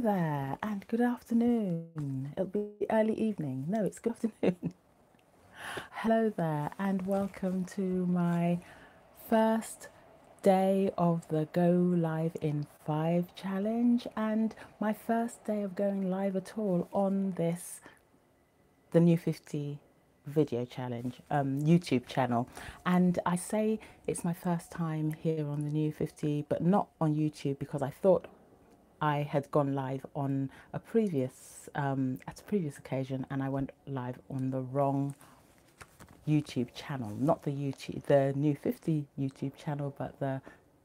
there, and good afternoon. It'll be early evening. No, it's good afternoon. Hello there, and welcome to my first day of the Go Live in 5 challenge, and my first day of going live at all on the New 50 video challenge YouTube channel. And I say it's my first time here on the New 50, but not on YouTube, because I thought I had gone live on a previous at a previous occasion, and I went live on the wrong YouTube channel, not the New 50 YouTube channel, but the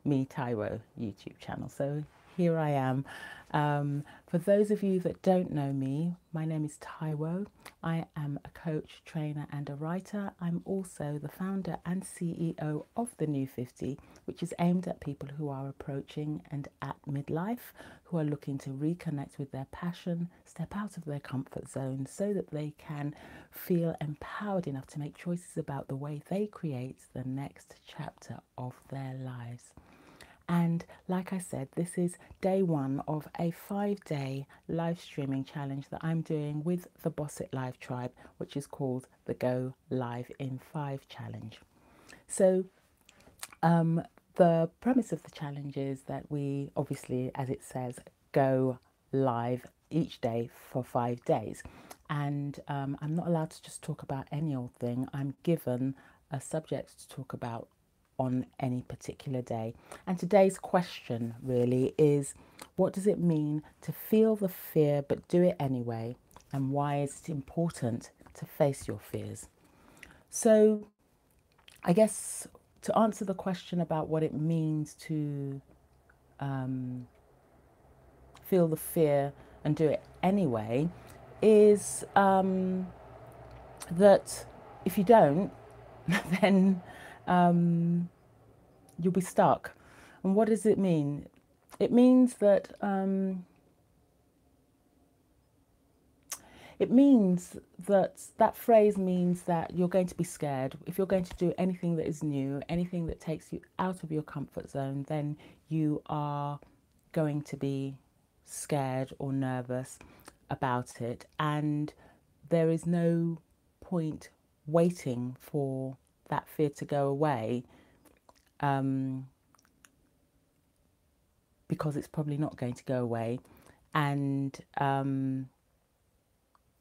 Me Taiwo YouTube channel. So here I am. For those of you that don't know me, my name is Taiwo. I am a coach, trainer, and a writer. I'm also the founder and CEO of the New 50, which is aimed at people who are approaching and at midlife, who are looking to reconnect with their passion, step out of their comfort zone so that they can feel empowered enough to make choices about the way they create the next chapter of their lives. And like I said, this is day 1 of a 5-day live streaming challenge that I'm doing with the Boss It Live tribe, which is called the Go Live in 5 challenge. So the premise of the challenge is that we obviously, as it says, go live each day for 5 days. And I'm not allowed to just talk about any old thing. I'm given a subject to talk about on any particular day. And today's question really is, what does it mean to feel the fear but do it anyway? And why is it important to face your fears? So I guess to answer the question about what it means to feel the fear and do it anyway is that if you don't, then you'll be stuck. And what does it mean? It means that that phrase means that you're going to be scared. If you're going to do anything that is new, anything that takes you out of your comfort zone, then you are going to be scared or nervous about it. And there is no point waiting for that fear to go away, because it's probably not going to go away. And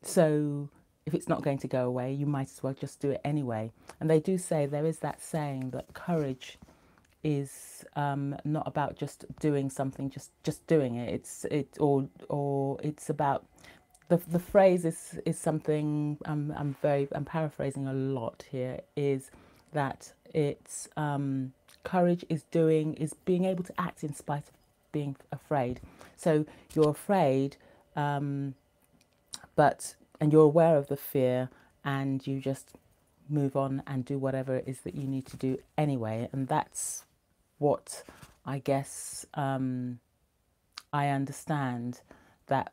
so if it's not going to go away, you might as well just do it anyway. And they do say, there is that saying that courage is not about just doing something, just doing it. Or it's about the phrase is something I'm paraphrasing a lot here, is that it's courage is being able to act in spite of being afraid. So you're afraid, and you're aware of the fear, and you just move on and do whatever it is that you need to do anyway. And that's what I guess I understand that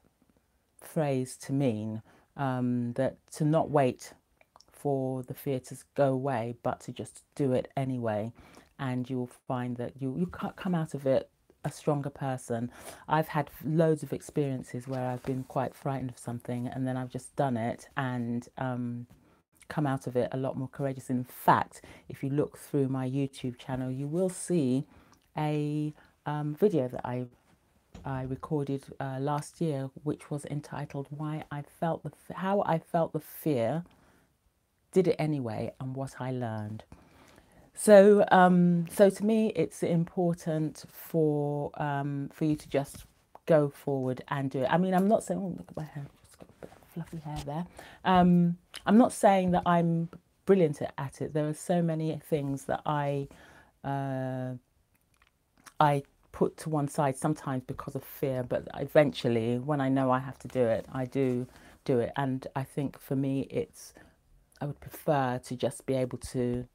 phrase to mean, that to not wait for the fear to go away, but to just do it anyway. And you'll find that you come out of it a stronger person. I've had loads of experiences where I've been quite frightened of something, and then I've just done it and come out of it a lot more courageous. In fact, if you look through my YouTube channel, you will see a video that I recorded last year, which was entitled How I Felt the Fear, Did It Anyway, and What I Learned. So so to me, it's important for you to just go forward and do it. I mean, I'm not saying, oh, look at my hair, I've just got a bit of fluffy hair there. I'm not saying that I'm brilliant at it. There are so many things that I put to one side sometimes because of fear, but eventually, when I know I have to do it, I do it. And I think for me, I would prefer to just be able to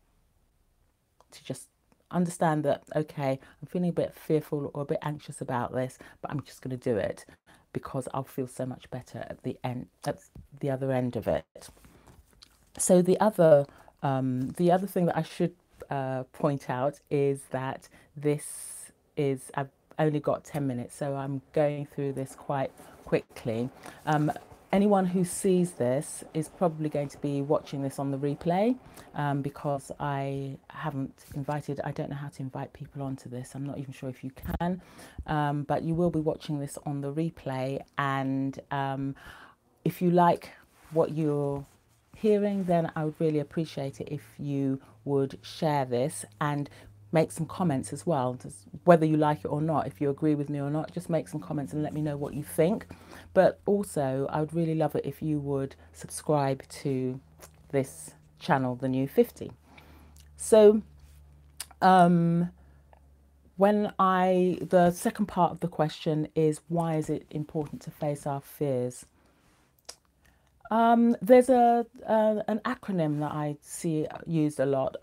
just understand that, okay, I'm feeling a bit fearful or a bit anxious about this, but I'm just going to do it because I'll feel so much better at the other end of it. So the other thing that I should point out is that this is only got 10 minutes, so I'm going through this quite quickly. Anyone who sees this is probably going to be watching this on the replay, because I don't know how to invite people onto this. I'm not even sure if you can, but you will be watching this on the replay. And if you like what you're hearing, then I would really appreciate it if you would share this and make some comments as well, just whether you like it or not. If you agree with me or not, just make some comments and let me know what you think. But also, I would really love it if you would subscribe to this channel, The New 50. So the second part of the question is, why is it important to face our fears? There's an acronym that I see used a lot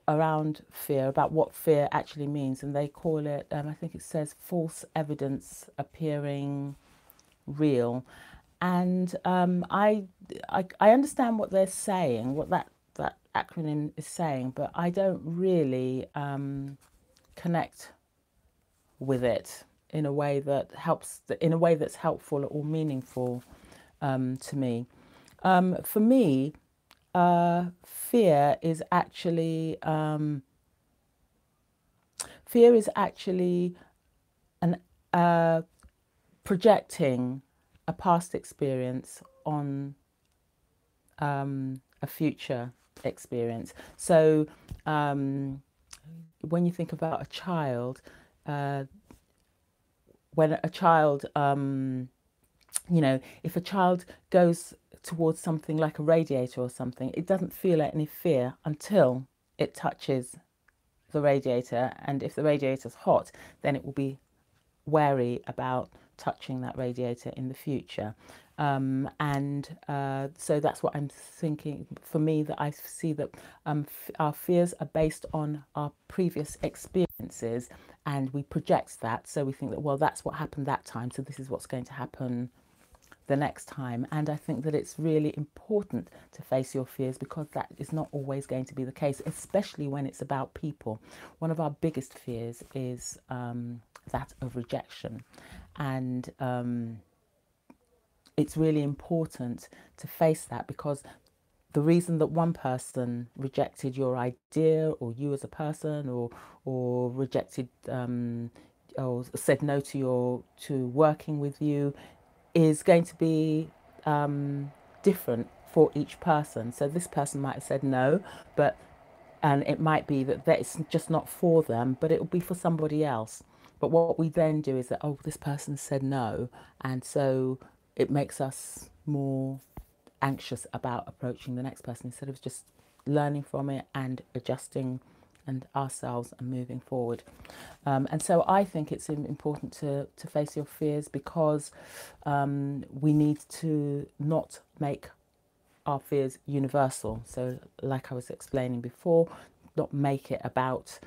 around fear, about what fear actually means, and they call it, I think it says, false evidence appearing real. And I understand what they're saying, what that acronym is saying, but I don't really connect with it in a way that that's helpful or meaningful to me. For me, fear is actually an projecting a past experience on a future experience. So when you think about a child, if a child goes towards something like a radiator or something, it doesn't feel any fear until it touches the radiator. And if the radiator's hot, then it will be wary about touching that radiator in the future. So that's what I'm thinking. For me, that I see that our fears are based on our previous experiences, and we project that. So we think that, well, that's what happened that time, so this is what's going to happen the next time. And I think that it's really important to face your fears, because that is not always going to be the case, especially when it's about people. One of our biggest fears is that of rejection, and it's really important to face that, because the reason that one person rejected your idea, or you as a person, or rejected or said no to working with you, is going to be different for each person. So this person might have said no, and it might be that it's just not for them, but it will be for somebody else. But what we then do is that, oh, this person said no, and so it makes us more anxious about approaching the next person, instead of just learning from it and adjusting and ourselves and moving forward. And so I think it's important to face your fears, because we need to not make our fears universal. So like I was explaining before, not make it about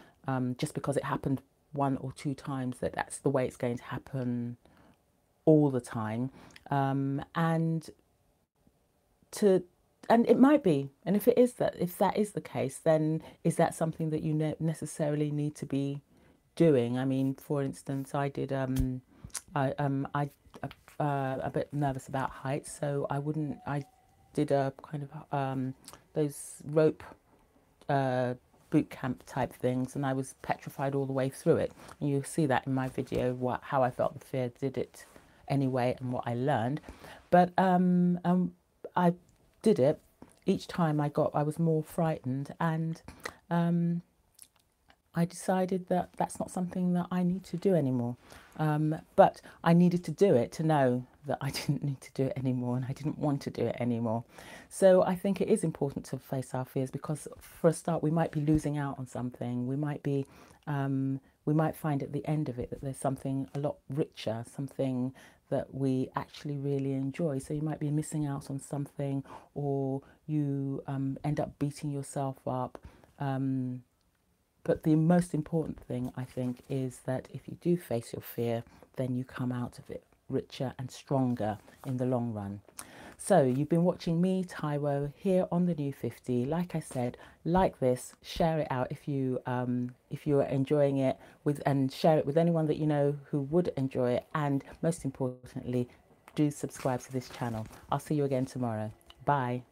just because it happened one or two times, that's the way it's going to happen all the time. And it might be, and if that is the case, then is that something that you necessarily need to be doing? I mean, for instance, I did a bit nervous about heights, so I did a kind of those rope boot camp type things, and I was petrified all the way through it. And you'll see that in my video, how I felt the fear, did it anyway, and what I learned. But I did it. Each time I was more frightened, and I decided that that's not something that I need to do anymore. But I needed to do it to know that I didn't need to do it anymore, and I didn't want to do it anymore. So I think it is important to face our fears, because for a start, we might be losing out on something. We might find at the end of it that there's something a lot richer, something that we actually really enjoy. So you might be missing out on something, or you end up beating yourself up. But the most important thing, I think, is that if you do face your fear, then you come out of it richer and stronger in the long run. So you've been watching me, Taiwo, here on the New 50. Like I said, like this, share it out if you are enjoying it, and share it with anyone that you know who would enjoy it. And most importantly, do subscribe to this channel. I'll see you again tomorrow. Bye.